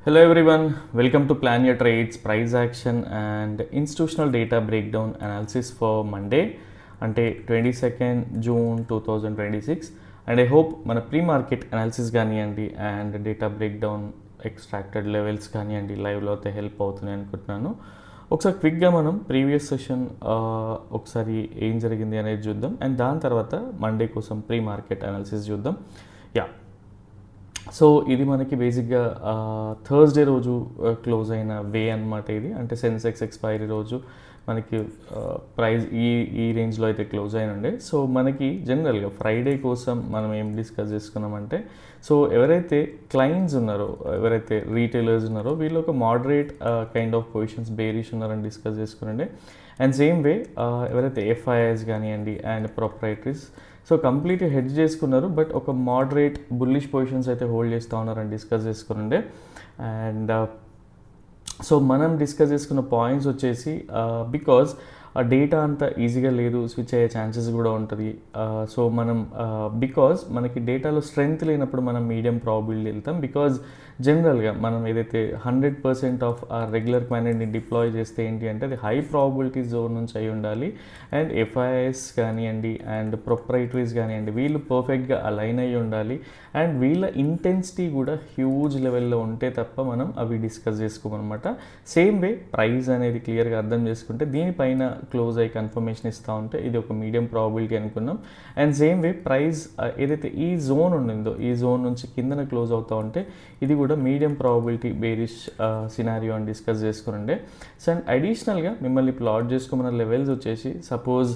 Hello everyone, welcome to Plan Your Trades, Price Action and Institutional Data Breakdown Analysis for Monday అంటే 22nd June 2026 and I hope మన pre market analysis కానివ్వండి and data breakdown extracted levels కానివ్వండి లైవ్లో అయితే help అవుతున్నాయి అనుకుంటున్నాను. ఒకసారి క్విక్గా మనం ప్రీవియస్ సెషన్ ఒకసారి ఏం జరిగింది అనేది చూద్దాం అండ్ దాని తర్వాత మండే కోసం ప్రీ మార్కెట్ అనాలిసిస్ చూద్దాం. సో ఇది మనకి బేసిక్గా థర్స్డే రోజు క్లోజ్ అయిన వే అనమాట. ఇది అంటే సెన్సెక్స్ ఎక్స్పైరీ రోజు మనకి ప్రైస్ ఈ రేంజ్లో అయితే క్లోజ్ అయినండే. సో మనకి జనరల్గా ఫ్రైడే కోసం మనం ఏం డిస్కస్ చేసుకున్నామంటే, సో ఎవరైతే క్లయింట్స్ ఉన్నారో, ఎవరైతే రీటైలర్స్ ఉన్నారో వీళ్ళు ఒక moderate kind of positions bearish ఉన్నారని డిస్కస్ చేసుకునండి. అండ్ సేమ్ వే ఎవరైతే ఎఫ్ఐఐస్ కానివ్వండి అండ్ ప్రొప్రైటరీస్ సో కంప్లీట్గా హెడ్జ్ చేసుకున్నారు, బట్ ఒక మోడరేట్ బుల్లిష్ పొజిషన్స్ అయితే హోల్డ్ చేస్తూ ఉన్నారని డిస్కస్ చేసుకునండి. అండ్ సో మనం డిస్కస్ చేసుకున్న పాయింట్స్ వచ్చేసి బికాజ్ డేటా అంత ఈజీగా లేదు, స్విచ్ అయ్యే ఛాన్సెస్ కూడా ఉంటుంది. సో మనం బికాజ్ మనకి డేటాలో స్ట్రెంగ్త్ లేనప్పుడు మనం మీడియం ప్రాబిలిటీ వెళ్తాం. బికాజ్ జనరల్గా మనం ఏదైతే 100% ఆఫ్ ఆ రెగ్యులర్ క్వాంటిటీని డిప్లాయ్ చేస్తే ఏంటి అంటే అది హై ప్రాబిలిటీ జోన్ నుంచి అయి ఉండాలి. అండ్ ఎఫ్ఐఎస్ కానివ్వండి అండ్ ప్రొప్రైటరీస్ కానివ్వండి వీళ్ళు పర్ఫెక్ట్గా అలైన్ అయ్యి ఉండాలి. అండ్ వీళ్ళ ఇంటెన్సిటీ కూడా హ్యూజ్ లెవెల్లో ఉంటే తప్ప మనం అవి డిస్కస్ చేసుకోమన్నమాట. సేమ్ వే ప్రైస్ అనేది క్లియర్గా అర్థం చేసుకుంటే దీనిపైన క్లోజ్ అయ్యి కన్ఫర్మేషన్ ఇస్తూ ఉంటే ఇది ఒక మీడియం ప్రాబిలిటీ అనుకున్నాం. అండ్ సేమ్ వే ప్రైస్ ఏదైతే ఈ జోన్ ఉండిందో ఈ జోన్ నుంచి కిందన క్లోజ్ అవుతూ ఉంటే ఇది కూడా మీడియం ప్రాబిలిటీ బేరిష్ సినారియో అని డిస్కస్ చేసుకునండి. సో అండ్ అడిషనల్గా మిమ్మల్ని ప్లాట్ చేసుకోమన్న లెవెల్స్ వచ్చేసి suppose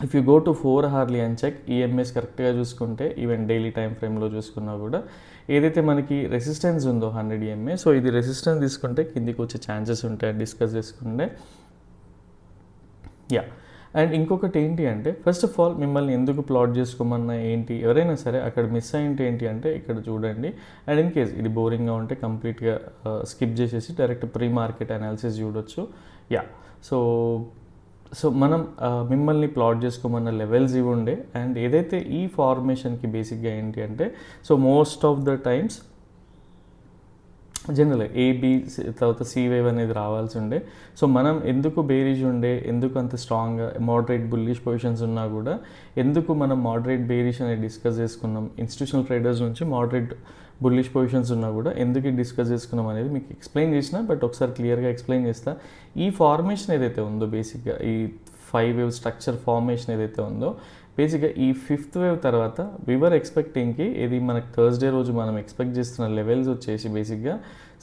if you go to 4 hourly and check EMS కరెక్ట్గా చూసుకుంటే ఈవెన్ డైలీ టైం ఫ్రేమ్లో చూసుకున్నా కూడా ఏదైతే మనకి రెసిస్టెన్స్ ఉందో 100 EMA, సో ఇది రెసిస్టెన్స్ తీసుకుంటే కిందికి వచ్చే ఛాన్సెస్ ఉంటాయి డిస్కస్ చేసుకుంటే. అండ్ ఇంకొకటి ఏంటి అంటే ఫస్ట్ ఆఫ్ ఆల్ మిమ్మల్ని ఎందుకు ప్లాట్ చేసుకోమన్నా ఏంటి, ఎవరైనా సరే అక్కడ మిస్ అయ్యింటే ఏంటి అంటే ఇక్కడ చూడండి. అండ్ ఇన్ కేస్ ఇది బోరింగ్గా ఉంటే కంప్లీట్గా స్కిప్ చేసేసి డైరెక్ట్ ప్రీ మార్కెట్ అనాలిసిస్ చూడొచ్చు. సో మనం మిమ్మల్ని ప్లాట్ చేసుకోమన్న లెవెల్స్ ఇవి ఉండే. అండ్ ఏదైతే ఈ ఫార్మేషన్కి బేసిక్గా ఏంటి అంటే so most of the times జనరల్గా ఏబి తర్వాత సి వేవ్ అనేది రావాల్సి ఉండే. సో మనం ఎందుకు బేరిష్ ఉండే, ఎందుకు అంత స్ట్రాంగ్గా మోడరేట్ బుల్లిష్ పొజిషన్స్ ఉన్నా కూడా ఎందుకు మనం మోడరేట్ బేరిష్ అనేది డిస్కస్ చేసుకున్నాం, ఇన్స్టిట్యూషనల్ ట్రేడర్స్ నుంచి మోడరేట్ బుల్లిష్ పొజిషన్స్ ఉన్నా కూడా ఎందుకు డిస్కస్ చేసుకున్నాం అనేది మీకు ఎక్స్ప్లెయిన్ చేసిన, బట్ ఒకసారి క్లియర్గా ఎక్స్ప్లెయిన్ చేస్తా. ఈ ఫార్మేషన్ ఏదైతే ఉందో బేసిక్గా ఈ 5 వేవ్ స్ట్రక్చర్ ఫార్మేషన్ ఏదైతే ఉందో బేసిక్గా ఈ 5th వేవ్ తర్వాత వివర్ ఎక్స్పెక్టింగ్కి ఇది మనకు థర్స్డే రోజు మనం ఎక్స్పెక్ట్ చేస్తున్న లెవెల్స్ వచ్చేసి బేసిక్గా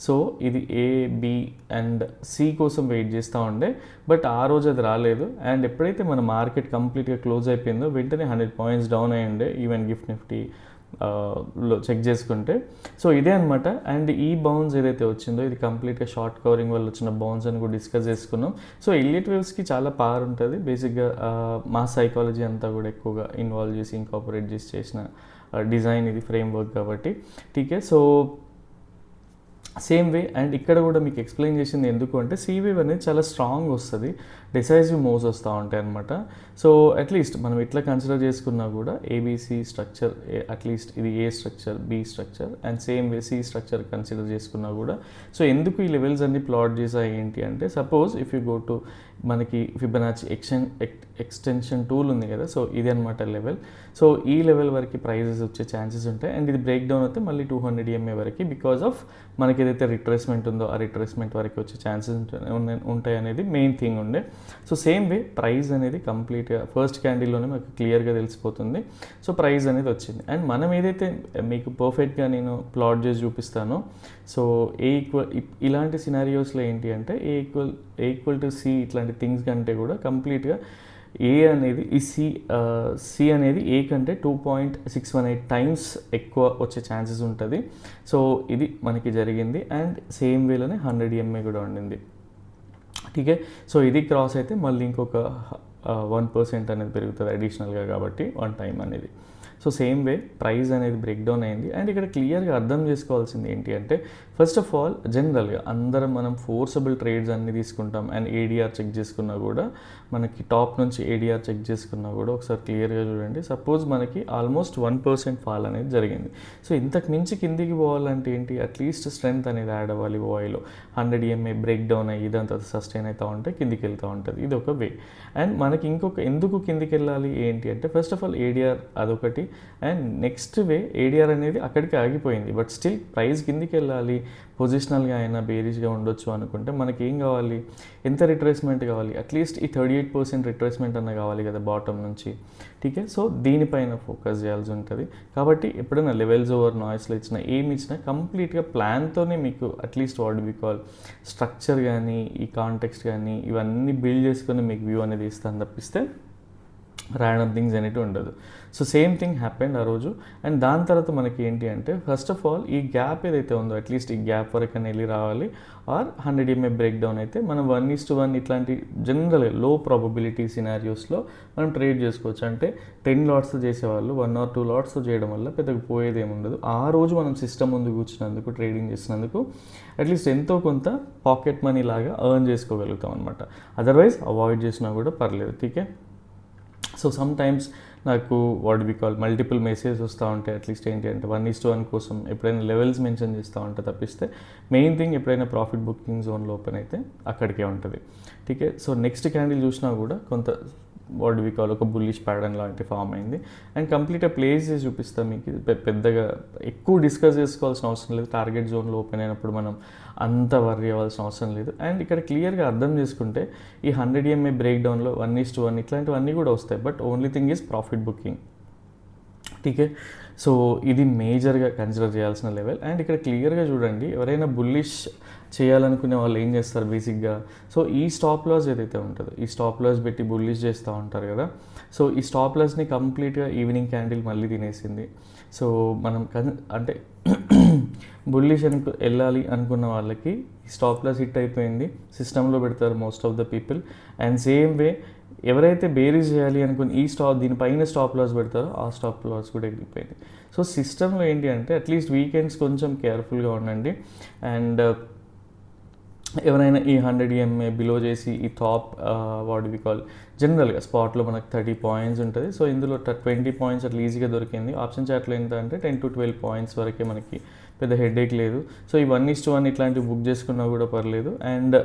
సో ఇది ఏ బి అండ్ సి కోసం వెయిట్ చేస్తూ ఉండే, బట్ ఆ రోజు అది రాలేదు. అండ్ ఎప్పుడైతే మన మార్కెట్ కంప్లీట్గా క్లోజ్ అయిపోయిందో వెంటనే 100 points డౌన్ అయ్యి ఉండే ఈవెన్ గిఫ్ట్ నిఫ్టీ లో చెక్ చేసుకుంటే. సో ఇదే అనమాట. అండ్ ఈ బౌన్స్ ఏదైతే వచ్చిందో ఇది కంప్లీట్గా షార్ట్ కవరింగ్ వల్ల వచ్చిన బౌన్స్ అని కూడా డిస్కస్ చేసుకున్నాం. సో ఎలియట్ వేవ్స్కి చాలా పవర్ ఉంటుంది బేసిక్గా. మా సైకాలజీ అంతా కూడా ఎక్కువగా ఇన్వాల్వ్ చేసి ఇంకాపరేట్ చేసి చేసిన డిజైన్ ఇది ఫ్రేమ్వర్క్ కాబట్టి ఠీకే. సో సేమ్ వే అండ్ ఇక్కడ కూడా మీకు ఎక్స్ప్లెయిన్ చేసింది ఎందుకు అంటే సి వేవ్ అనేది చాలా స్ట్రాంగ్ వస్తుంది, డిసైజివ్ మూవ్స్ వస్తూ ఉంటాయి అనమాట. సో అట్లీస్ట్ మనం ఇట్లా కన్సిడర్ చేసుకున్నా కూడా ఏబిసి స్ట్రక్చర్ అట్లీస్ట్ ఇది A structure B structure and same way C structure consider చేసుకున్నా కూడా సో ఎందుకు ఈ లెవెల్స్ అన్ని ప్లాట్ చేసాయి ఏంటి అంటే suppose if you go to మనకి ఫిబొనాచి ఎక్స్టెన్షన్ టూల్ ఉంది కదా, సో ఇది అనమాట లెవెల్. సో ఈ లెవెల్ వరకు ప్రైజెస్ వచ్చే ఛాన్సెస్ ఉంటాయి. అండ్ ఇది బ్రేక్ డౌన్ అయితే మళ్ళీ 200 EMA వరకు బికాజ్ ఆఫ్ మనకి ఏదైతే రిట్రేస్మెంట్ ఉందో ఆ రిట్రేస్మెంట్ వరకు వచ్చే ఛాన్సెస్ ఉంటాయి అనేది మెయిన్ థింగ్ ఉండే. సో సేమ్ వే ప్రైస్ అనేది కంప్లీట్గా ఫస్ట్ క్యాండిల్లోనే మనకు క్లియర్గా తెలిసిపోతుంది. సో ప్రైస్ అనేది వచ్చింది. అండ్ మనం ఏదైతే మీకు పర్ఫెక్ట్గా నేను ప్లాట్ చేసి చూపిస్తానో సో ఏ ఈక్వల్ ఇలాంటి సినారియోస్లో ఏంటి అంటే ఏ ఈక్వల్ టు సి ఇట్లాంటి థింగ్స్ కంటే కూడా కంప్లీట్గా ఏ అనేది ఈ సి అనేది ఏ కంటే 2.618 times ఎక్కువ వచ్చే ఛాన్సెస్ ఉంటుంది. సో ఇది మనకి జరిగింది. అండ్ సేమ్ వేలోనే 100 EMA కూడా ఉండింది ఠీకే. సో ఇది క్రాస్ అయితే మళ్ళీ ఇంకొక 1% అనేది పెరుగుతుంది అడిషనల్గా కాబట్టి 1 time అనేది. So so same way price అనేది బ్రేక్ డౌన్ అయింది. అండ్ ఇక్కడ క్లియర్గా అర్థం చేసుకోవాల్సింది ఏంటి అంటే, ఫస్ట్ ఆఫ్ ఆల్ జనరల్గా అందరం మనం ఫోర్సబుల్ ట్రేడ్స్ అన్నీ తీసుకుంటాం. అండ్ ఏడిఆర్ చెక్ చేసుకున్నా కూడా, మనకి టాప్ నుంచి ఏడిఆర్ చెక్ చేసుకున్నా కూడా ఒకసారి క్లియర్గా చూడండి. సపోజ్ మనకి ఆల్మోస్ట్ 1% ఫాల్ అనేది జరిగింది. సో ఇంతకు మించి కిందికి పోవాలంటే ఏంటి, అట్లీస్ట్ స్ట్రెంత్ అనేది యాడ్ అవ్వాలి ఓఐలో. 100 EMA బ్రేక్ డౌన్ అయ్యి ఇదంతా సస్టైన్ అవుతూ ఉంటే కిందికి వెళ్తూ ఉంటుంది. ఇది ఒక వే. అండ్ మనకి ఇంకొక ఎందుకు కిందికి వెళ్ళాలి ఏంటి అంటే, ఫస్ట్ ఆఫ్ ఆల్ ఏడిఆర్ అదొకటి. అండ్ నెక్స్ట్ వే ఏడిఆర్ అనేది అక్కడికి ఆగిపోయింది. బట్ స్టిల్ ప్రైస్ కిందికి వెళ్ళాలి, పొజిషనల్గా అయినా బేరిష్గా ఉండొచ్చు అనుకుంటే మనకి ఏం కావాలి, ఎంత రిట్రేస్మెంట్ కావాలి, అట్లీస్ట్ ఈ 38% రిట్రేస్మెంట్ అన్న కావాలి కదా బాటమ్ నుంచి. ఠీకే, సో దీనిపైన ఫోకస్ చేయాల్సి ఉంటుంది. కాబట్టి ఎప్పుడైనా లెవెల్స్ ఓవర్ నాయిస్లో ఇచ్చినా ఏమి ఇచ్చినా కంప్లీట్గా ప్లాన్తోనే మీకు at least what we call structure కానీ ఈ కాంటెక్స్ట్ కానీ ఇవన్నీ బిల్డ్ చేసుకొని మీకు వ్యూ అనేది ఇస్తాను తప్పిస్తే ర్యాండమ్ థింగ్స్ అనేవి ఉండదు. సో సేమ్ థింగ్ హ్యాపెండ్ ఆ రోజు. అండ్ దాని తర్వాత మనకి ఏంటి అంటే, ఫస్ట్ ఆఫ్ ఆల్ ఈ గ్యాప్ ఏదైతే ఉందో అట్లీస్ట్ ఈ గ్యాప్ వరకు అని వెళ్ళి రావాలి. ఆర్ 100 EMA బ్రేక్ డౌన్ అయితే మనం 1:1 ఇట్లాంటి జనరల్గా లో ప్రాబబిలిటీ సినారియోస్లో మనం ట్రేడ్ చేసుకోవచ్చు. అంటే 10 లాట్స్తో చేసేవాళ్ళు 1 or 2 లాట్స్తో చేయడం వల్ల పెద్దగా పోయేది ఏముండదు. ఆ రోజు మనం సిస్టమ్ ముందు కూర్చున్నందుకు, ట్రేడింగ్ చేసినందుకు అట్లీస్ట్ ఎంతో కొంత పాకెట్ మనీ లాగా ఎర్న్ చేసుకోగలుగుతాం అనమాట. అదర్వైజ్ అవాయిడ్ చేసినా కూడా పర్లేదు. ఠీకే, సో సమ్ టైమ్స్ నాకు what we call multiple messages వస్తూ ఉంటాయి. అట్లీస్ట్ ఏంటి అంటే 1:1 కోసం ఎప్పుడైనా లెవెల్స్ మెన్షన్ చేస్తూ ఉంటే తప్పిస్తే మెయిన్ థింగ్ ఎప్పుడైనా ప్రాఫిట్ బుకింగ్ జోన్లో ఓపెన్ అయితే అక్కడికే ఉంటుంది. ఠీకే, సో నెక్స్ట్ క్యాండిల్ చూసినా కూడా కొంత వాట్ వి కాల్ ఒక బుల్లిష్ ప్యాటర్న్ లాంటి ఫామ్ అయింది. అండ్ కంప్లీట్గా ప్లేస్ చేసి చూపిస్తాం మీకు. పెద్దగా ఎక్కువ డిస్కస్ చేసుకోవాల్సిన అవసరం లేదు. టార్గెట్ జోన్లో ఓపెన్ అయినప్పుడు మనం అంత వర్రీ అవ్వాల్సిన అవసరం లేదు. అండ్ ఇక్కడ క్లియర్గా అర్థం చేసుకుంటే ఈ 100 EMA బ్రేక్ డౌన్లో 1:1 ఇట్లాంటివన్నీ కూడా వస్తాయి. But only thing is profit booking. ఠీకే, సో ఇది మేజర్గా కన్సిడర్ చేయాల్సిన లెవెల్. అండ్ ఇక్కడ క్లియర్గా చూడండి, ఎవరైనా బుల్లిష్ చేయాలనుకునే వాళ్ళు ఏం చేస్తారు బేసిక్గా, సో ఈ స్టాప్ లాస్ ఏదైతే ఉంటుందో ఈ స్టాప్ లాస్ పెట్టి బుల్లిష్ చేస్తూ ఉంటారు కదా. సో ఈ స్టాప్ లాస్ని కంప్లీట్గా ఈవినింగ్ క్యాండిల్ మళ్ళీ తినేసింది. సో మనం అంటే బుల్లిష్ వెళ్ళాలి అనుకున్న వాళ్ళకి ఈ స్టాప్ లాస్ హిట్ అయిపోయింది, సిస్టంలో పెడతారు most of the people. And same వే ఎవరైతే బేరీస్ చేయాలి అనుకుని ఈ దీనిపైన స్టాప్ లాస్ పెడతారో ఆ స్టాప్ లాస్ కూడా ఎగిరిపోయింది. సో సిస్టంలో ఏంటి అంటే అట్లీస్ట్ వీకెండ్స్ కొంచెం కేర్ఫుల్గా ఉండండి. అండ్ ఎవరైనా ఈ 100 EMA బిలో చేసి ఈ టాప్ వాట్ వి కాల్ జనరల్గా స్పాట్లో మనకు 30 పాయింట్స్ ఉంటుంది. సో ఇందులో 20 పాయింట్స్ అట్లా ఈజీగా దొరికింది. ఆప్షన్ చార్ట్లో ఎంత అంటే 10 to 12 పాయింట్స్ వరకే మనకి పెద్ద హెడేక్ లేదు. సో ఈ 1:1 ఇట్లాంటివి బుక్ చేసుకున్నా కూడా పర్లేదు. అండ్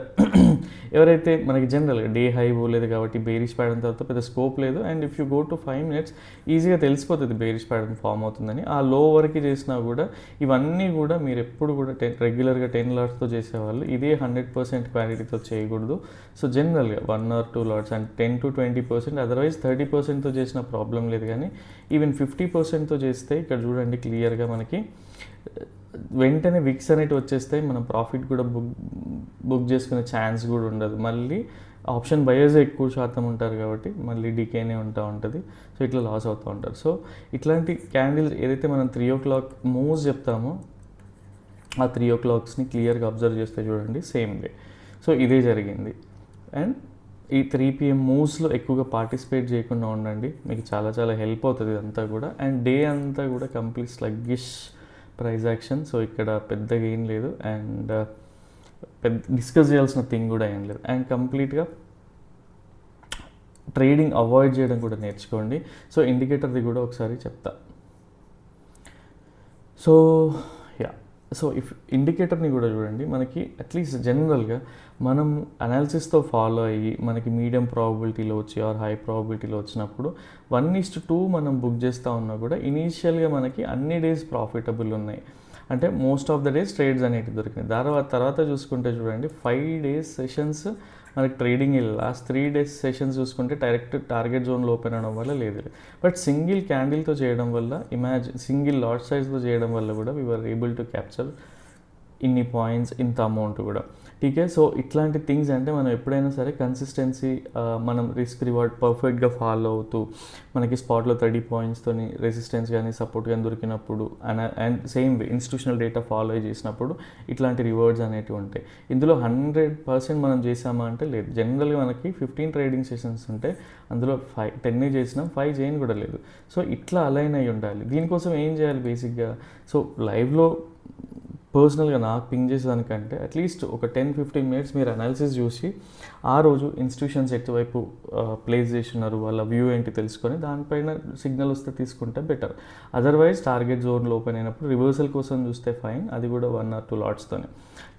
ఎవరైతే మనకి జనరల్గా డే హై పోలేదు కాబట్టి బేరిష్ ప్యాటర్న్ తర్వాత పెద్ద స్కోప్ లేదు. And if you go to 5 minutes ఈజీగా తెలిసిపోతుంది బేరిష్ ప్యాటర్న్ ఫామ్ అవుతుందని. ఆ లో వరకు చేసినా కూడా ఇవన్నీ కూడా మీరు ఎప్పుడు కూడా రెగ్యులర్గా 10 లాట్స్తో చేసేవాళ్ళు ఇదే 100% క్వాలిటీతో చేయకూడదు. సో జనరల్గా 1 or 2 lots and 10 to 20%, otherwise 30%తో చేసిన ప్రాబ్లం లేదు. కానీ ఈవెన్ 50%తో చేస్తే ఇక్కడ చూడండి క్లియర్గా మనకి వెంటనే విక్స్ అనేవి వచ్చేస్తాయి. మనం ప్రాఫిట్ కూడా బుక్ చేసుకునే ఛాన్స్ కూడా ఉండదు. మళ్ళీ ఆప్షన్ బయర్స్ ఎక్కువ శాతం ఉంటారు కాబట్టి మళ్ళీ డికేనే ఉంటుంది. సో ఇట్లా లాస్ అవుతూ ఉంటారు. సో ఇట్లాంటి క్యాండిల్స్ ఏదైతే మనం 3 o'clock మూవ్స్ చెప్తామో ఆ 3 o'clocks క్లియర్గా అబ్జర్వ్ చేస్తే చూడండి సేమ్ వే. సో ఇదే జరిగింది. అండ్ ఈ 3 PM మూవ్స్లో ఎక్కువగా పార్టిసిపేట్ చేయకుండా ఉండండి, మీకు చాలా చాలా హెల్ప్ అవుతుంది ఇదంతా కూడా. అండ్ డే అంతా కూడా complete sluggish price action. So ఇక్కడ పెద్దగా ఏం లేదు. అండ్ పెద్ద డిస్కస్ చేయాల్సిన థింగ్ కూడా ఏం లేదు. అండ్ కంప్లీట్గా ట్రేడింగ్ అవాయిడ్ చేయడం కూడా నేర్చుకోండి. సో ఇండికేటర్ది కూడా ఒకసారి చెప్తా. సో సో ఇఫ్ ఇండికేటర్ని కూడా చూడండి, మనకి అట్లీస్ట్ జనరల్గా మనం అనాలిసిస్తో ఫాలో అయ్యి మనకి మీడియం ప్రాబబిలిటీలో వచ్చి ఆర్ హై ప్రాబబిలిటీలో వచ్చినప్పుడు 1:2 మనం బుక్ చేస్తూ ఉన్నా కూడా ఇనీషియల్గా మనకి అన్ని డేస్ ప్రాఫిటబుల్ ఉన్నాయి. అంటే most of the days trades అనేవి దొరికినాయి. తర్వాత చూసుకుంటే చూడండి 5 days సెషన్స్ మనకి ట్రేడింగ్ లాస్ట్ 3 days సెషన్స్ చూసుకుంటే డైరెక్ట్ టార్గెట్ జోన్లో ఓపెన్ అవడం వల్ల లేదు. బట్ సింగిల్ క్యాండిల్తో చేయడం వల్ల సింగిల్ లాట్ సైజ్తో చేయడం వల్ల కూడా we were able to capture ఇన్ని పాయింట్స్, ఇంత అమౌంట్ కూడా. టీకే, సో ఇట్లాంటి థింగ్స్ అంటే మనం ఎప్పుడైనా సరే కన్సిస్టెన్సీ, మనం రిస్క్ రివార్డ్ పర్ఫెక్ట్గా ఫాలో అవుతూ మనకి స్పాట్లో 30 పాయింట్స్తోని రెసిస్టెన్స్ కానీ సపోర్ట్ కానీ దొరికినప్పుడు and same way institutional data follow చేసినప్పుడు ఇట్లాంటి రివార్డ్స్ అనేటివి ఉంటాయి. ఇందులో 100% మనం చేసామా అంటే లేదు. జనరల్గా మనకి 15 ట్రేడింగ్ సెషన్స్ ఉంటే అందులో 10 చేసినాం, 5 చేయని కూడా లేదు. సో ఇట్లా అలైన్ అయ్యి ఉండాలి. దీనికోసం ఏం చేయాలి బేసిక్గా? సో లైవ్లో పర్సనల్గా నాకు పింగ్ చేసేదానికంటే అట్లీస్ట్ ఒక 10-15 మినిట్స్ మీరు అనాలిసిస్ చూసి ఆ రోజు ఇన్స్టిట్యూషన్స్ ఎటువైపు ప్లేస్ చేస్తున్నారు, వాళ్ళ వ్యూ ఏంటి తెలుసుకొని దానిపైన సిగ్నల్ వస్తే తీసుకుంటే బెటర్. అదర్వైజ్ టార్గెట్ జోన్లో ఓపెన్ అయినప్పుడు రివర్సల్ కోసం చూస్తే ఫైన్, అది కూడా 1 or 2 లాట్స్తోనే.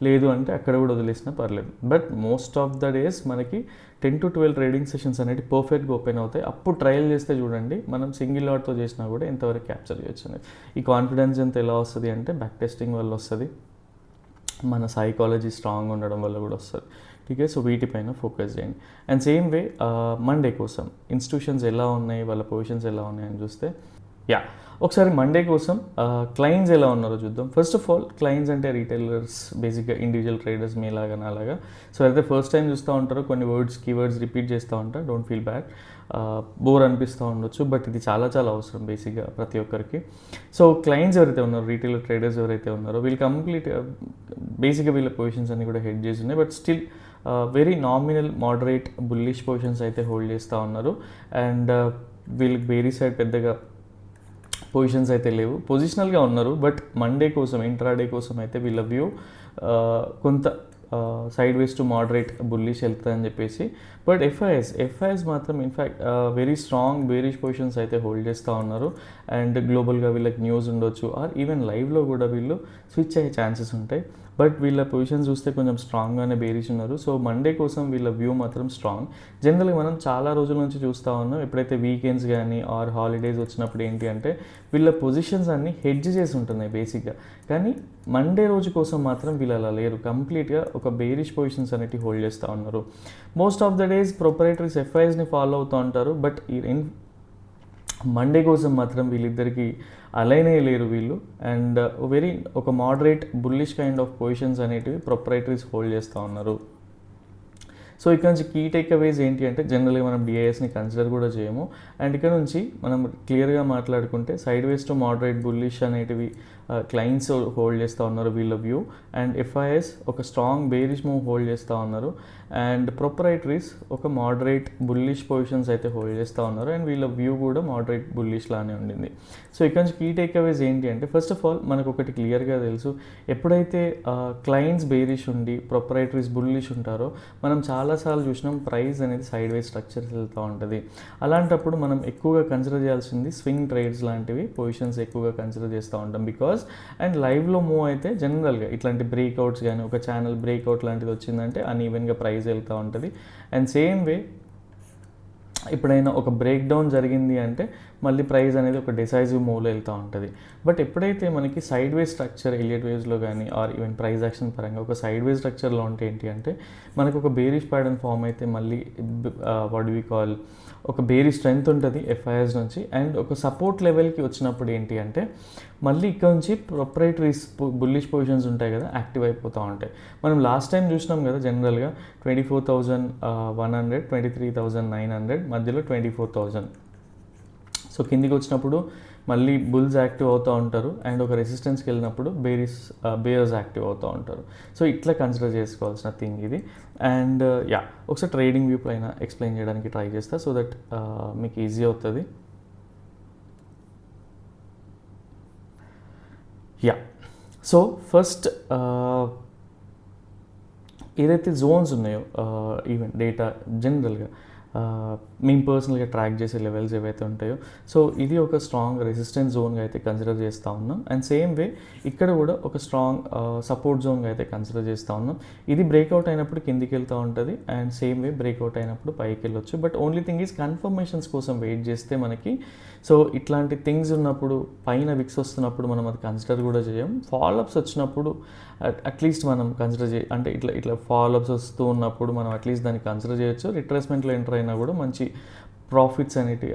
లేదు అంటే అక్కడ కూడా వదిలేసినా పర్లేదు. But most of the days మనకి 10 to 12 ట్రేడింగ్ సెషన్స్ అనేవి పర్ఫెక్ట్గా ఓపెన్ అవుతాయి. అప్పుడు ట్రయల్ చేస్తే చూడండి మనం సింగిల్ లాట్తో చేసినా కూడా ఎంతవరకు క్యాప్చర్ చేయొచ్చు అనేది. ఈ కాన్ఫిడెన్స్ ఎంత ఎలా వస్తుంది అంటే బ్యాక్ టెస్టింగ్ వల్ల వస్తుంది, మన సైకాలజీ స్ట్రాంగ్ ఉండడం వల్ల కూడా వస్తుంది. టీకే, సో వీటిపైన ఫోకస్ చేయండి. అండ్ సేమ్ వే మండే కోసం ఇన్స్టిట్యూషన్స్ ఎలా ఉన్నాయి, వాళ్ళ పొజిషన్స్ ఎలా ఉన్నాయని చూస్తే ఒకసారి మండే కోసం క్లయింట్స్ ఎలా ఉన్నారో చూద్దాం. ఫస్ట్ ఆఫ్ ఆల్ క్లయింట్స్ అంటే రీటైలర్స్, బేసిక్గా ఇండివిజువల్ ట్రేడర్స్ మీలాగా నాలాగా. సో అయితే ఫస్ట్ టైం చూస్తూ ఉంటారో కొన్ని కీవర్డ్స్ రిపీట్ చేస్తూ ఉంటారు. డోంట్ ఫీల్ బ్యాడ్, బోర్ అనిపిస్తూ ఉండొచ్చు, బట్ ఇది చాలా చాలా అవసరం బేసిక్గా ప్రతి ఒక్కరికి. సో క్లయింట్స్ ఎవరైతే ఉన్నారో, రీటైలర్ ట్రేడర్స్ ఎవరైతే ఉన్నారో వీళ్ళు కంప్లీట్ బేసిక్గా వీళ్ళ పొజిషన్స్ అన్ని కూడా హెడ్ చేసి ఉన్నాయి. But still very nominal moderate bullish positions అయితే హోల్డ్ చేస్తూ ఉన్నారు. అండ్ వీళ్ళకి వేరీ సైడ్ పెద్దగా పొజిషన్స్ అయితే లేవు, పొజిషనల్గా ఉన్నారు. బట్ మండే కోసం, ఇంట్రాడే కోసం అయితే వీళ్ళ వ్యూ కొంత side ways to moderate bullish వెళ్తుందని చెప్పేసి. బట్ ఎఫ్ఐఎస్ మాత్రం in fact very strong bearish positions అయితే హోల్డ్ చేస్తూ ఉన్నారు. అండ్ గ్లోబల్గా వీళ్ళకి న్యూస్ ఉండొచ్చు, ఆర్ ఈవెన్ లైవ్లో కూడా వీళ్ళు స్విచ్ అయ్యే ఛాన్సెస్ ఉంటాయి. బట్ వీళ్ళ పొజిషన్ చూస్తే కొంచెం స్ట్రాంగ్గానే బేరిష్ ఉన్నారు. సో మండే కోసం వీళ్ళ వ్యూ మాత్రం స్ట్రాంగ్. జనరల్గా మనం చాలా రోజుల నుంచి చూస్తూ ఉన్నాం, ఎప్పుడైతే వీకెండ్స్ కానీ ఆర్ హాలిడేస్ వచ్చినప్పుడు ఏంటి అంటే వీళ్ళ పొజిషన్స్ అన్నీ హెడ్జ్ చేసి ఉంటున్నాయి బేసిక్గా. కానీ మండే రోజు కోసం మాత్రం వీళ్ళు అలా లేరు, కంప్లీట్గా ఒక బేరిష్ పొజిషన్స్ అనేవి హోల్డ్ చేస్తూ ఉన్నారు. Most of the days proprietaries ఎఫ్ఐఎస్ని ఫాలో అవుతూ ఉంటారు. బట్ మండే కోసం మాత్రం వీళ్ళిద్దరికి అలైన్ లేరు వీళ్ళు. అండ్ ఒక moderate bullish kind of positions అనేటివి ప్రొపరేటరీస్ హోల్డ్ చేస్తూ ఉన్నారు. సో ఇక్కడ నుంచి కీ టేక్ అవేస్ ఏంటి అంటే జనరల్గా మనం డిఐఎస్ని కన్సిడర్ కూడా చేయము. అండ్ ఇక్కడ నుంచి మనం క్లియర్గా మాట్లాడుకుంటే side ways to moderate bullish అనేటివి క్లయింట్స్ హోల్డ్ చేస్తూ ఉన్నారు వీళ్ళ వ్యూ. అండ్ ఎఫ్ఐఎస్ ఒక స్ట్రాంగ్ బేరిష్ మూవ్ హోల్డ్ చేస్తూ ఉన్నారు. అండ్ ప్రొపరైటరీస్ ఒక మోడరేట్ బుల్లిష్ పొజిషన్స్ అయితే హోల్డ్ చేస్తూ ఉన్నారు. అండ్ వీళ్ళ వ్యూ కూడా మోడరేట్ బుల్లిష్ లానే ఉండింది. సో ఇక్కడ నుంచి కీ టేక్ అవేస్ ఏంటి అంటే ఫస్ట్ ఆఫ్ ఆల్ మనకు ఒకటి క్లియర్గా తెలుసు, ఎప్పుడైతే క్లయింట్స్ బేరిష్ ఉండి ప్రొపరైటరీస్ బుల్లిష్ ఉంటారో మనం చాలాసార్లు చూసినాం ప్రైస్ అనేది సైడ్ వైజ్ స్ట్రక్చర్స్ వెళ్తూ ఉంటుంది. అలాంటప్పుడు మనం ఎక్కువగా కన్సిడర్ చేయాల్సింది స్వింగ్ ట్రేడ్స్ లాంటివి పొజిషన్స్ ఎక్కువగా కన్సిడర్ చేస్తూ ఉంటాం. బికాజ్ అండ్ లైవ్లో మూవ్ అయితే జనరల్గా ఇట్లాంటి బ్రేక్అవుట్స్ కానీ ఒక ఛానల్ బ్రేక్అవుట్ లాంటిది వచ్చిందంటే అన్ఈవెన్గా ప్రైస్ వెళ్తూ ఉంటుంది. అండ్ సేమ్ వే ఎప్పుడైనా ఒక బ్రేక్ డౌన్ జరిగింది అంటే మళ్ళీ ప్రైస్ అనేది ఒక డిసైజివ్ మూవ్లో వెళ్తూ ఉంటుంది. బట్ ఎప్పుడైతే మనకి సైడ్ వేస్ స్ట్రక్చర్ ఎలియట్ వేస్లో కానీ ఆర్ ఈవెన్ ప్రైస్ యాక్షన్ పరంగా ఒక సైడ్ వేస్ స్ట్రక్చర్లో ఉంటే ఏంటి అంటే మనకు ఒక బేరిష్ ప్యాటర్న్ ఫామ్ అయితే మళ్ళీ వాట్ వి కాల్ ఒక బేరిష్ స్ట్రెంత్ ఉంటుంది ఎఫ్ఐఎస్ నుంచి. అండ్ ఒక సపోర్ట్ లెవెల్కి వచ్చినప్పుడు ఏంటి అంటే మళ్ళీ ఇక్కడ నుంచి ప్రొపరైటరీస్ బుల్లిష్ పొజిషన్స్ ఉంటాయి కదా యాక్టివ్ అయిపోతూ ఉంటాయి. మనం లాస్ట్ టైం చూసినాం కదా జనరల్గా 24,100, 23,900 మధ్యలో 24,000. సో కిందికి వచ్చినప్పుడు మళ్ళీ బుల్స్ యాక్టివ్ అవుతూ ఉంటారు. అండ్ ఒక రెసిస్టెన్స్కి వెళ్ళినప్పుడు బేయర్స్ యాక్టివ్ అవుతూ ఉంటారు. సో ఇట్లా కన్సిడర్ చేసుకోవాల్సిన థింగ్ ఇది. అండ్ ఒకసారి ట్రేడింగ్ వ్యూ పైన ఎక్స్ప్లెయిన్ చేయడానికి ట్రై చేస్తా సో దట్ మీకు ఈజీ అవుతుంది. సో ఫస్ట్ ఏదైతే జోన్స్ ఉన్నాయో ఈవెన్ డేటా జనరల్గా మేము పర్సనల్గా ట్రాక్ చేసే లెవెల్స్ ఏవైతే ఉంటాయో సో ఇది ఒక స్ట్రాంగ్ రెసిస్టెన్స్ జోన్గా అయితే కన్సిడర్ చేస్తూ ఉన్నాం. అండ్ సేమ్ వే ఇక్కడ కూడా ఒక స్ట్రాంగ్ సపోర్ట్ జోన్గా అయితే కన్సిడర్ చేస్తూ ఉన్నాం. ఇది బ్రేక్అవుట్ అయినప్పుడు కిందికి వెళ్తూ ఉంటుంది అండ్ సేమ్ వే బ్రేక్అవుట్ అయినప్పుడు పైకి వెళ్ళొచ్చు. But only thing is confirmations కోసం వెయిట్ చేస్తే మనకి సో ఇట్లాంటి థింగ్స్ ఉన్నప్పుడు పైన విక్స్ వస్తున్నప్పుడు మనం అది కన్సిడర్ కూడా చేయం. ఫాలోఅప్స్ వచ్చినప్పుడు అట్లీస్ట్ మనం కన్సిడర్ అంటే ఇట్లా ఫాలోఅప్స్ వస్తూ ఉన్నప్పుడు మనం అట్లీస్ట్ దాన్ని కన్సిడర్ చేయొచ్చు. రిట్రేస్మెంట్లో ఎంటర్ అయినా కూడా మంచి ప్రాఫిట్స్ అనేటి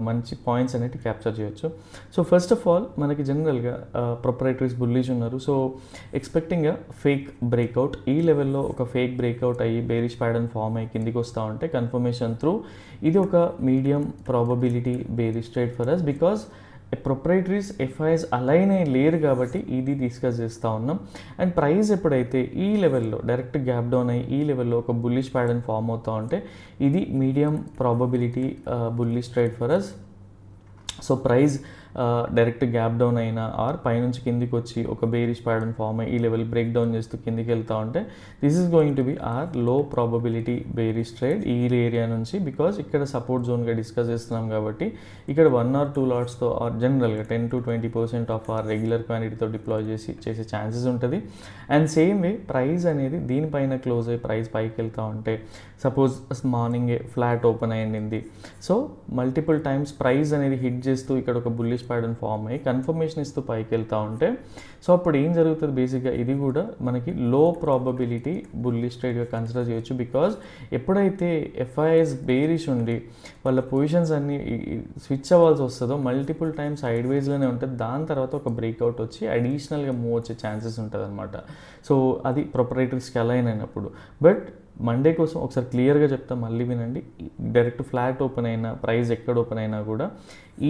మంచి పాయింట్స్ అనేటి క్యాప్చర్ చేయొచ్చు. సో ఫస్ట్ ఆఫ్ ఆల్ మనకి జనరల్గా ప్రొపరేటరీస్ బుల్లిష్ ఉన్నారు. సో ఎక్స్పెక్టింగ్ ఫేక్ బ్రేక్అవుట్, ఈ లెవెల్లో ఒక ఫేక్ బ్రేక్అవుట్ అయ్యి బేరిష్ ప్యాటర్న్ ఫామ్ అయ్యి కిందికి వస్తూ ఉంటే కన్ఫర్మేషన్ త్రూ ఇది ఒక medium probability bearish trade for us, because proprietaries FIs align అయ్యి లేరు కాబట్టి ఇది డిస్కస్ చేస్తూ ఉన్నాం. అండ్ ప్రైస్ ఎప్పుడైతే ఈ లెవెల్లో డైరెక్ట్ గ్యాప్ డౌన్ అయ్యి ఈ లెవెల్లో ఒక బుల్లిష్ ప్యాటర్న్ ఫామ్ అవుతూ ఉంటే ఇది medium probability bullish trade for us. So price direct gap down అయినా ఆర్ పైనుంచి కిందికి వచ్చి ఒక బేరిష్ ప్యాటర్న్ ఫామ్ అయ్యి ఈ లెవెల్ బ్రేక్ డౌన్ చేస్తూ కిందికి వెళ్తూ ఉంటే this is going to be are low probability bearish trade ఈ ఏరియా నుంచి, బికాజ్ ఇక్కడ సపోర్ట్ జోన్గా డిస్కస్ చేస్తున్నాం కాబట్టి ఇక్కడ 1 or 2 లాట్స్తో ఆర్ జనరల్గా 10 to 20% ఆఫ్ ఆర్ రెగ్యులర్ క్వాంటిటీతో డిప్లాయ్ చేసే ఛాన్సెస్ ఉంటుంది. అండ్ సేమ్ వే ప్రైస్ అనేది దీనిపైన క్లోజ్ అయ్యి ప్రైస్ పైకి వెళ్తూ ఉంటే సపోజ్ మార్నింగే ఫ్లాట్ ఓపెన్ అయ్యింది, సో మల్టిపుల్ టైమ్స్ ప్రైస్ అనేది హిట్ చేస్తూ ఇక్కడ ఒక బుల్లిష్ ప్యాటర్న్ ఫామ్ అయ్యి కన్ఫర్మేషన్ ఇస్తూ పైకి వెళ్తూ ఉంటే సో అప్పుడు ఏం జరుగుతుంది, బేసిక్గా ఇది కూడా మనకి లో ప్రాబబిలిటీ బుల్లిష్ ట్రేడ్గా కన్సిడర్ చేయొచ్చు. బికాజ్ ఎప్పుడైతే ఎఫ్ఐఎస్ బేరిష్ ఉండి వాళ్ళ పొజిషన్స్ అన్నీ స్విచ్ అవ్వాల్సి వస్తుందో మల్టిపుల్ టైమ్స్ సైడ్ వేస్లోనే ఉంటుంది, దాని తర్వాత ఒక బ్రేక్అవుట్ వచ్చి అడిషనల్గా మూవ్ వచ్చే ఛాన్సెస్ ఉంటుంది అనమాట. సో అది ప్రొపరేటరీస్కి అలైన్ అయినప్పుడు. బట్ మండే కోసం ఒకసారి క్లియర్గా చెప్తా, మళ్ళీ వినండి. డైరెక్ట్ ఫ్లాట్ ఓపెన్ అయినా ప్రైస్ ఎక్కడ ఓపెన్ అయినా కూడా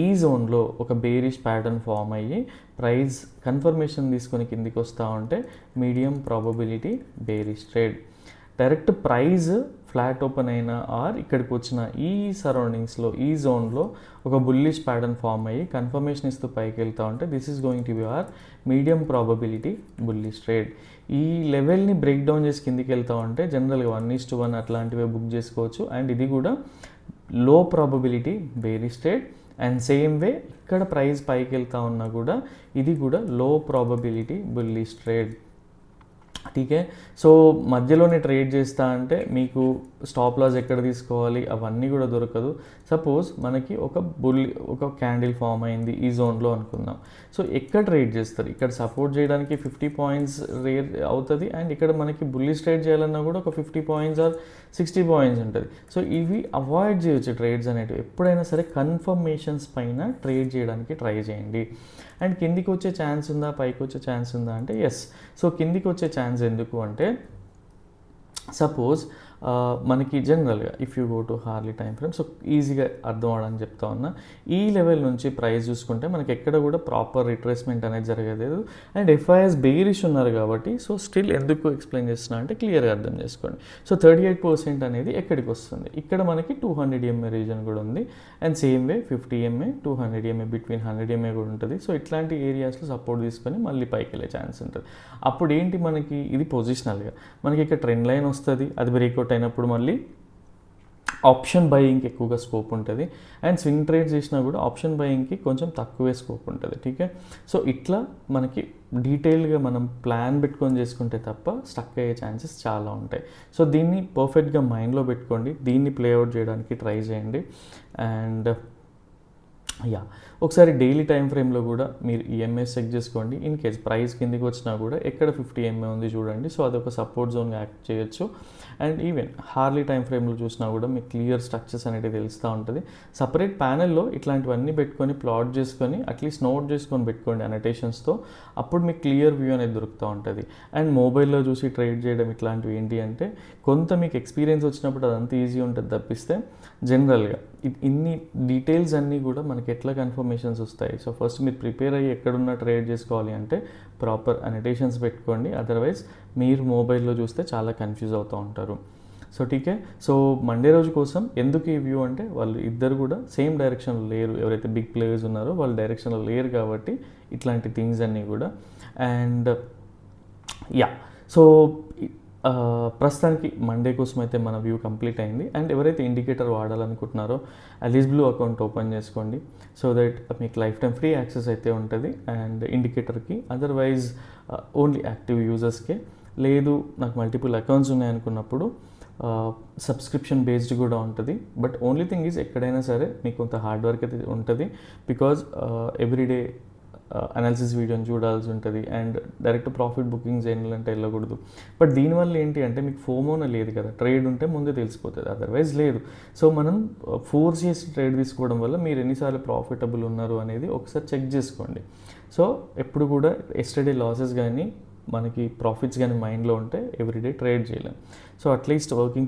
ఈ జోన్లో ఒక బేరిష్ ప్యాటర్న్ ఫామ్ అయ్యి ప్రైస్ కన్ఫర్మేషన్ తీసుకొని కిందికి వస్తూ ఉంటే medium probability bearish trade. Direct price flat open అయినా ఆర్ ఇక్కడికి వచ్చిన ఈ సరౌండింగ్స్లో ఈ జోన్లో ఒక బుల్లిష్ ప్యాటర్న్ ఫామ్ అయ్యి కన్ఫర్మేషన్ ఇస్తూ పైకి వెళ్తూ ఉంటే this is going to be are medium probability bullish trade. ఈ లెవెల్ని బ్రేక్ డౌన్ చేసి కిందికి వెళ్తూ ఉంటే జనరల్గా 1:1 అట్లాంటివే బుక్ చేసుకోవచ్చు. అండ్ ఇది కూడా లో probability bearish trade. And same వే ఇక్కడ ప్రైస్ పైకి వెళ్తూ ఉన్నా కూడా ఇది కూడా లో ప్రాబబిలిటీ బుల్లిష్ ట్రేడ్. ఠీకే. సో మధ్యలోనే ట్రేడ్ చేస్తా అంటే మీకు స్టాప్ లాస్ ఎక్కడ తీసుకోవాలి అవన్నీ కూడా దొరకదు. సపోజ్ మనకి ఒక క్యాండిల్ ఫామ్ అయింది ఈ జోన్లో అనుకుందాం. సో ఎక్కడ ట్రేడ్ చేస్తారు, ఇక్కడ సపోర్ట్ చేయడానికి 50 పాయింట్స్ రేర్ అవుతుంది, అండ్ ఇక్కడ మనకి బుల్లిష్ ట్రేడ్ చేయాలన్నా కూడా ఒక 50 పాయింట్స్ ఆర్ 60 పాయింట్స్ ఉంటుంది. సో ఇవి అవాయిడ్ చేయొచ్చు ట్రేడ్స్ అనేటివి. ఎప్పుడైనా సరే కన్ఫర్మేషన్స్ పైన ట్రేడ్ చేయడానికి ట్రై చేయండి. అండ్ కిందికి వచ్చే ఛాన్స్ ఉందా పైకి వచ్చే ఛాన్స్ ఉందా అంటే ఎస్. సో కిందికి వచ్చే ఛాన్స్ ఎందుకు అంటే సపోజ్ మనకి జనరల్గా if you go to Harley time frame, so ఈజీగా అర్థం అవడానికి చెప్తా ఉన్నా, ఈ లెవెల్ నుంచి ప్రైస్ చూసుకుంటే మనకి ఎక్కడ కూడా ప్రాపర్ రిట్రేస్మెంట్ అనేది జరగలేదు. అండ్ ఎఫ్ఐఎస్ బేరిష్ ఉన్నారు కాబట్టి సో స్టిల్ ఎందుకు ఎక్స్ప్లెయిన్ చేస్తున్నా అంటే క్లియర్గా అర్థం చేసుకోండి. సో 38% అనేది ఎక్కడికి వస్తుంది, ఇక్కడ మనకి 200 MA రీజన్ కూడా ఉంది. And same way 50 MA 200 MA between 100 MA కూడా ఉంటుంది. సో ఇట్లాంటి ఏరియాస్లో సపోర్ట్ తీసుకొని మళ్ళీ పైకి వెళ్ళే ఛాన్స్ ఉంటుంది. అప్పుడు ఏంటి మనకి ఇది పొజిషనల్గా మనకి ఇక్కడ ట్రెండ్ లైన్ వస్తుంది, అది బ్రేక్అవుట్ అయినప్పుడు మళ్ళీ ఆప్షన్ బయింగ్కి ఎక్కువగా స్కోప్ ఉంటుంది. అండ్ స్వింగ్ ట్రేడ్ చేసినా కూడా ఆప్షన్ బయింగ్కి కొంచెం తక్కువే స్కోప్ ఉంటుంది. ఠీకే. సో ఇట్లా మనకి డీటెయిల్గా మనం ప్లాన్ పెట్టుకొని చేసుకుంటే తప్ప స్టక్ అయ్యే ఛాన్సెస్ చాలా ఉంటాయి. సో దీన్ని పర్ఫెక్ట్గా మైండ్లో పెట్టుకోండి, దీన్ని ప్లేఅవుట్ చేయడానికి ట్రై చేయండి. అండ్ ఒకసారి డైలీ టైం ఫ్రేమ్లో కూడా మీరు ఈఎంఐస్ చెక్ చేసుకోండి. ఇన్ కేస్ ప్రైస్ కిందికి వచ్చినా కూడా ఎక్కడ 50 MA ఉంది చూడండి. సో అదొక సపోర్ట్ జోన్గా యాక్ట్ చేయొచ్చు. అండ్ ఈవెన్ హార్లీ టైం ఫ్రేమ్లో చూసినా కూడా మీకు క్లియర్ స్ట్రక్చర్స్ అనేది తెలుస్తూ ఉంటుంది. సపరేట్ ప్యానెల్లో ఇట్లాంటివన్నీ పెట్టుకొని ప్లాట్ చేసుకొని అట్లీస్ట్ నోట్ చేసుకొని పెట్టుకోండి అనటేషన్స్తో, అప్పుడు మీకు క్లియర్ వ్యూ అనేది దొరుకుతూ ఉంటుంది. అండ్ మొబైల్లో చూసి ట్రేడ్ చేయడం ఇట్లాంటివి ఏంటి అంటే కొంత మీకు ఎక్స్పీరియన్స్ వచ్చినప్పుడు అదంతా ఈజీ ఉంటుంది తప్పిస్తే జనరల్గా ఇన్ని డీటెయిల్స్ అన్నీ కూడా మనకి ఎట్లా కన్ఫర్మేషన్స్ వస్తాయి. సో ఫస్ట్ మీరు ప్రిపేర్ అయ్యి ఎక్కడున్నా ట్రేడ్ చేసుకోవాలి అంటే ప్రాపర్ అనటేషన్స్ పెట్టుకోండి, అదర్వైజ్ మీరు మొబైల్లో చూస్తే చాలా కన్ఫ్యూజ్ అవుతూ ఉంటారు. సో ఠీకే. సో మండే రోజు కోసం ఎందుకు ఈ వ్యూ అంటే వాళ్ళు ఇద్దరు కూడా సేమ్ డైరెక్షన్లో లేరు, ఎవరైతే బిగ్ ప్లేయర్స్ ఉన్నారో వాళ్ళ డైరెక్షన్లో లేరు కాబట్టి ఇట్లాంటి థింగ్స్ అన్నీ కూడా. అండ్ సో ప్రస్తుతానికి మండే కోసం అయితే మన వ్యూ కంప్లీట్ అయింది. అండ్ ఎవరైతే ఇండికేటర్ వాడాలనుకుంటున్నారో అలీస్ బ్లూ అకౌంట్ ఓపెన్ చేసుకోండి, సో దట్ మీకు లైఫ్ టైం ఫ్రీ యాక్సెస్ అయితే ఉంటుంది అండ్ ఇండికేటర్కి. అదర్వైజ్ ఓన్లీ యాక్టివ్ యూజర్స్కే, లేదు నాకు మల్టిపుల్ అకౌంట్స్ ఉన్నాయనుకున్నప్పుడు సబ్స్క్రిప్షన్ బేస్డ్ కూడా ఉంటుంది. బట్ ఓన్లీ థింగ్ ఈజ్ ఎక్కడైనా సరే మీకు కొంత హార్డ్ వర్క్ అయితే ఉంటుంది, బికాజ్ ఎవ్రీడే అనాలిసిస్ వీడియోని చూడాల్సి ఉంటుంది అండ్ డైరెక్ట్ ప్రాఫిట్ బుకింగ్స్ చేయాలంటే వెళ్ళకూడదు. బట్ దీనివల్ల ఏంటి అంటే మీకు ఫోమోన లేదు కదా, ట్రేడ్ ఉంటే ముందే తెలిసిపోతుంది, అదర్వైజ్ లేదు. సో మనం ఫోర్స్ చేసి ట్రేడ్ తీసుకోవడం వల్ల మీరు ఎన్నిసార్లు ప్రాఫిటబుల్ ఉన్నారు అనేది ఒకసారి చెక్ చేసుకోండి. సో ఎప్పుడు కూడా ఎస్టర్డే లాసెస్ కానీ మనకి ప్రాఫిట్స్ కానీ మైండ్లో ఉంటే ఎవ్రీడే ట్రేడ్ చేయలేం. సో అట్లీస్ట్ వర్కింగ్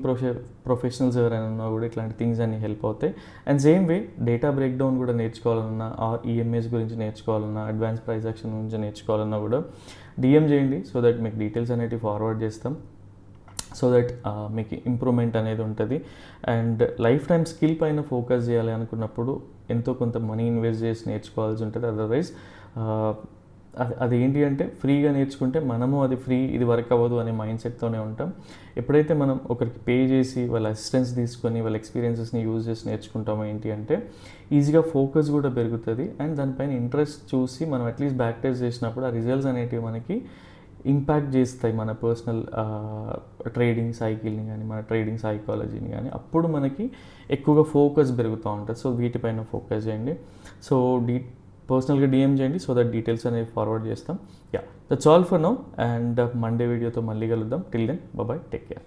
ప్రొఫెషనల్స్ ఎవరైనా ఉన్నా కూడా ఇట్లాంటి థింగ్స్ అన్ని హెల్ప్ అవుతాయి. And same way data break down కూడా నేర్చుకోవాలన్నా, ఈఎంఐస్ గురించి నేర్చుకోవాలన్నా, అడ్వాన్స్ ప్రైస్ యాక్షన్ గురించి నేర్చుకోవాలన్నా కూడా డిఎం చేయండి. సో దట్ మీకు డీటెయిల్స్ అనేవి ఫార్వర్డ్ చేస్తాం. సో దట్ మీకు ఇంప్రూవ్మెంట్ అనేది ఉంటుంది. అండ్ లైఫ్ టైం స్కిల్ పైన ఫోకస్ చేయాలి అనుకున్నప్పుడు ఎంతో కొంత మనీ ఇన్వెస్ట్ చేసి నేర్చుకోవాల్సి ఉంటుంది. అదర్వైజ్ అది ఏంటి అంటే ఫ్రీగా నేర్చుకుంటే మనము అది ఫ్రీ, ఇది వర్క్ అవ్వదు అనే మైండ్ సెట్తోనే ఉంటాం. ఎప్పుడైతే మనం ఒకరికి పే చేసి వాళ్ళ అసిస్టెన్స్ తీసుకొని వాళ్ళ ఎక్స్పీరియన్సెస్ని యూజ్ చేసి నేర్చుకుంటామో ఏంటి అంటే ఈజీగా ఫోకస్ కూడా పెరుగుతుంది. అండ్ దానిపైన ఇంట్రెస్ట్ చూసి మనం అట్లీస్ట్ బ్యాక్ టెస్ట్ చేసినప్పుడు ఆ రిజల్ట్స్ అనేటివి మనకి ఇంపాక్ట్ చేస్తాయి మన పర్సనల్ ట్రేడింగ్ సైకిల్ని కానీ మన ట్రేడింగ్ సైకాలజీని కానీ. అప్పుడు మనకి ఎక్కువగా ఫోకస్ పెరుగుతూ ఉంటుంది. సో వీటిపైన ఫోకస్ చేయండి. సో పర్సనల్గా డిఎం చేయండి. సో దట్ డీటెయిల్స్ అనేవి ఫార్వర్డ్ చేస్తాం. Yeah, that's all for now. And Monday వీడియోతో మళ్ళీ కలుద్దాం. Till then bye, take care.